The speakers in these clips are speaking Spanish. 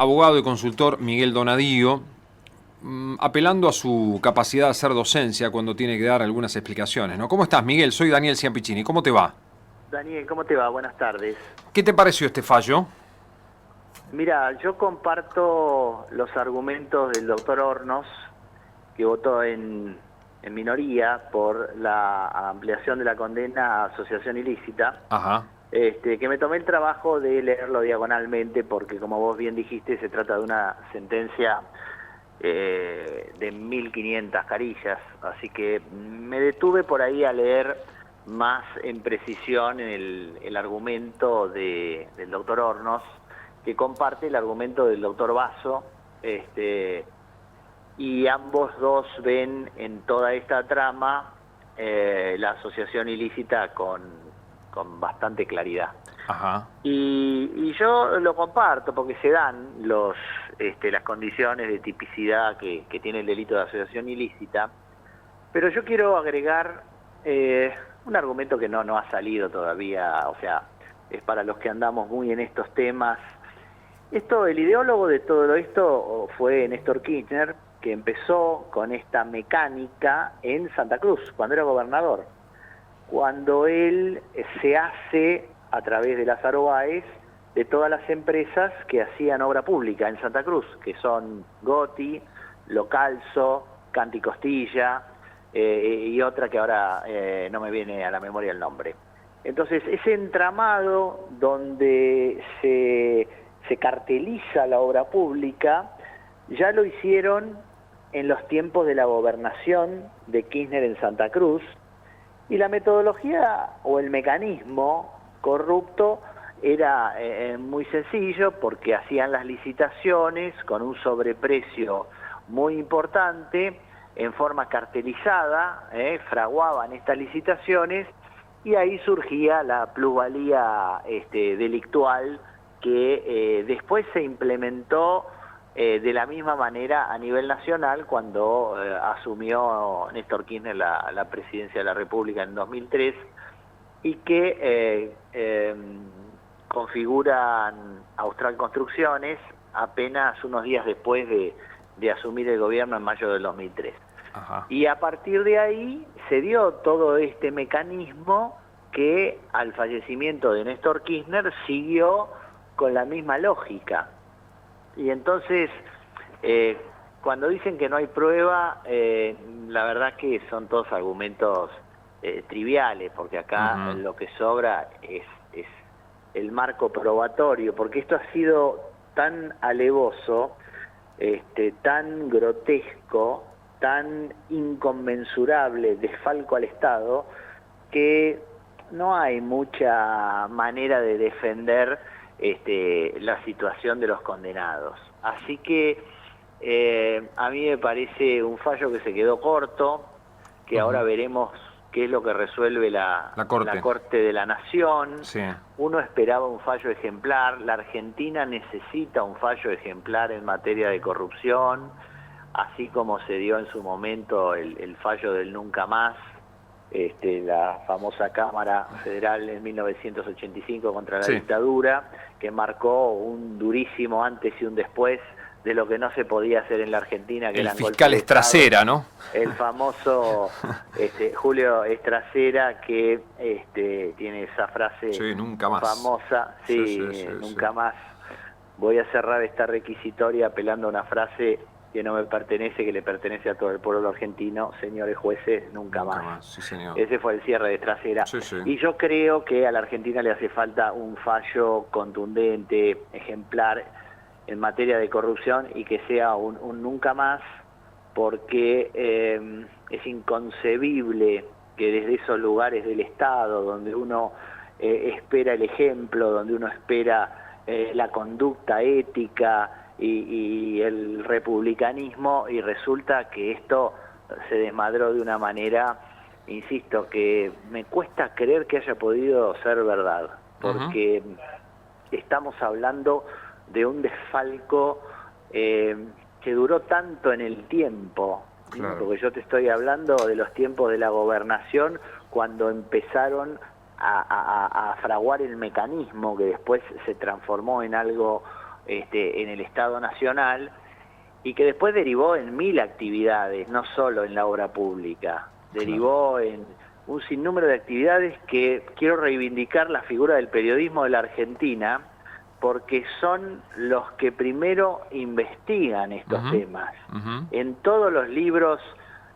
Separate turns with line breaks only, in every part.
abogado y consultor Miguel Donadío, apelando a su capacidad de hacer docencia cuando tiene que dar algunas explicaciones, ¿no? ¿Cómo estás, Miguel? Soy Daniel Ciampicini. ¿Cómo te va?
Daniel, ¿cómo te va? Buenas tardes.
¿Qué te pareció este fallo?
Mira, yo comparto los argumentos del doctor Hornos, que votó en minoría por la ampliación de la condena a asociación ilícita,
Ajá.
que me tomé el trabajo de leerlo diagonalmente, porque como vos bien dijiste, se trata de una sentencia de 1500 carillas, así que me detuve por ahí a leer más en precisión el argumento del doctor Hornos, que comparte el argumento del doctor Basso, y ambos dos ven en toda esta trama la asociación ilícita con bastante claridad.
Ajá.
Y yo lo comparto porque se dan las condiciones de tipicidad que tiene el delito de asociación ilícita, pero yo quiero agregar un argumento que no ha salido todavía, o sea, es para los que andamos muy en estos temas. El ideólogo de todo esto fue Néstor Kirchner, que empezó con esta mecánica en Santa Cruz, cuando era gobernador, cuando él se hace a través de Lázaro Báez de todas las empresas que hacían obra pública en Santa Cruz, que son Goti, Localzo, Canti Costilla y otra que ahora no me viene a la memoria el nombre. Entonces, ese entramado donde se carteliza la obra pública, ya lo hicieron en los tiempos de la gobernación de Kirchner en Santa Cruz, y la metodología o el mecanismo corrupto era muy sencillo, porque hacían las licitaciones con un sobreprecio muy importante, en forma cartelizada, fraguaban estas licitaciones, y ahí surgía la plusvalía delictual que después se implementó de la misma manera a nivel nacional cuando asumió Néstor Kirchner la presidencia de la República en 2003, y que configuran Austral Construcciones apenas unos días después de asumir el gobierno en mayo del 2003.
Ajá.
Y a partir de ahí se dio todo este mecanismo que al fallecimiento de Néstor Kirchner siguió con la misma lógica. Y entonces, cuando dicen que no hay prueba, la verdad que son todos argumentos triviales, porque acá lo que sobra es el marco probatorio, porque esto ha sido tan alevoso, tan grotesco, tan inconmensurable, desfalco al Estado, que no hay mucha manera de defender la situación de los condenados. Así que a mí me parece un fallo que se quedó corto, que ahora veremos qué es lo que resuelve la Corte de la Nación.
Sí.
Uno esperaba un fallo ejemplar. La Argentina necesita un fallo ejemplar en materia de corrupción, así como se dio en su momento el fallo del nunca más, la famosa Cámara Federal en 1985 contra la dictadura, que marcó un durísimo antes y un después de lo que no se podía hacer en la Argentina, que
el
eran
fiscal Estracera, ¿no?
El famoso Julio Estracera, que tiene esa frase
nunca más.
famosa, nunca más. Voy a cerrar esta requisitoria apelando a una frase que no me pertenece, que le pertenece a todo el pueblo argentino: señores jueces, nunca más.
Sí, señor.
Ese fue el cierre de Estracera. Y yo creo que a la Argentina le hace falta un fallo contundente, ejemplar, en materia de corrupción, y que sea un nunca más, porque es inconcebible que desde esos lugares del Estado, donde uno espera el ejemplo, donde uno espera la conducta ética y el republicanismo, y resulta que esto se desmadró de una manera, insisto, que me cuesta creer que haya podido ser verdad, porque estamos hablando de un desfalco que duró tanto en el tiempo, ¿no? Porque yo te estoy hablando de los tiempos de la gobernación, cuando empezaron a fraguar el mecanismo que después se transformó en algo en el Estado Nacional y que después derivó en 1000 actividades, no solo en la obra pública, derivó en un sinnúmero de actividades que quiero reivindicar la figura del periodismo de la Argentina, porque son los que primero investigan estos temas. En todos los libros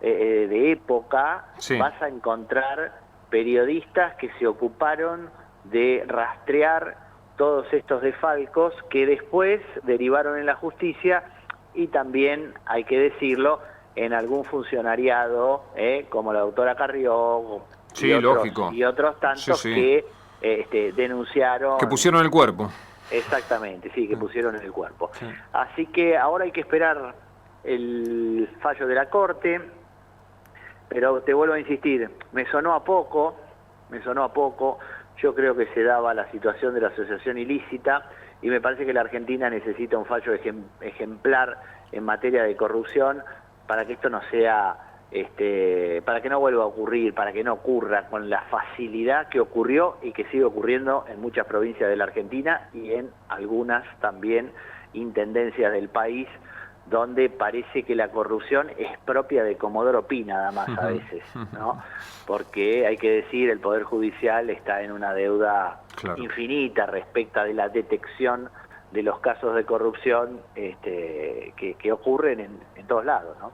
de época vas a encontrar periodistas que se ocuparon de rastrear todos estos desfalcos que después derivaron en la justicia y también, hay que decirlo, en algún funcionariado, como la doctora Carrió y otros tantos que denunciaron.
Que pusieron el cuerpo.
Exactamente, sí, que pusieron en el cuerpo. Así que ahora hay que esperar el fallo de la Corte, pero te vuelvo a insistir, me sonó a poco, yo creo que se daba la situación de la asociación ilícita y me parece que la Argentina necesita un fallo ejemplar en materia de corrupción para que esto no sea, para que no vuelva a ocurrir, para que no ocurra con la facilidad que ocurrió y que sigue ocurriendo en muchas provincias de la Argentina y en algunas también intendencias del país, donde parece que la corrupción es propia de Comodoro Pi nada más a veces, ¿no? Porque hay que decir, el Poder Judicial está en una deuda infinita respecto de la detección de los casos de corrupción que ocurren en todos lados, ¿no?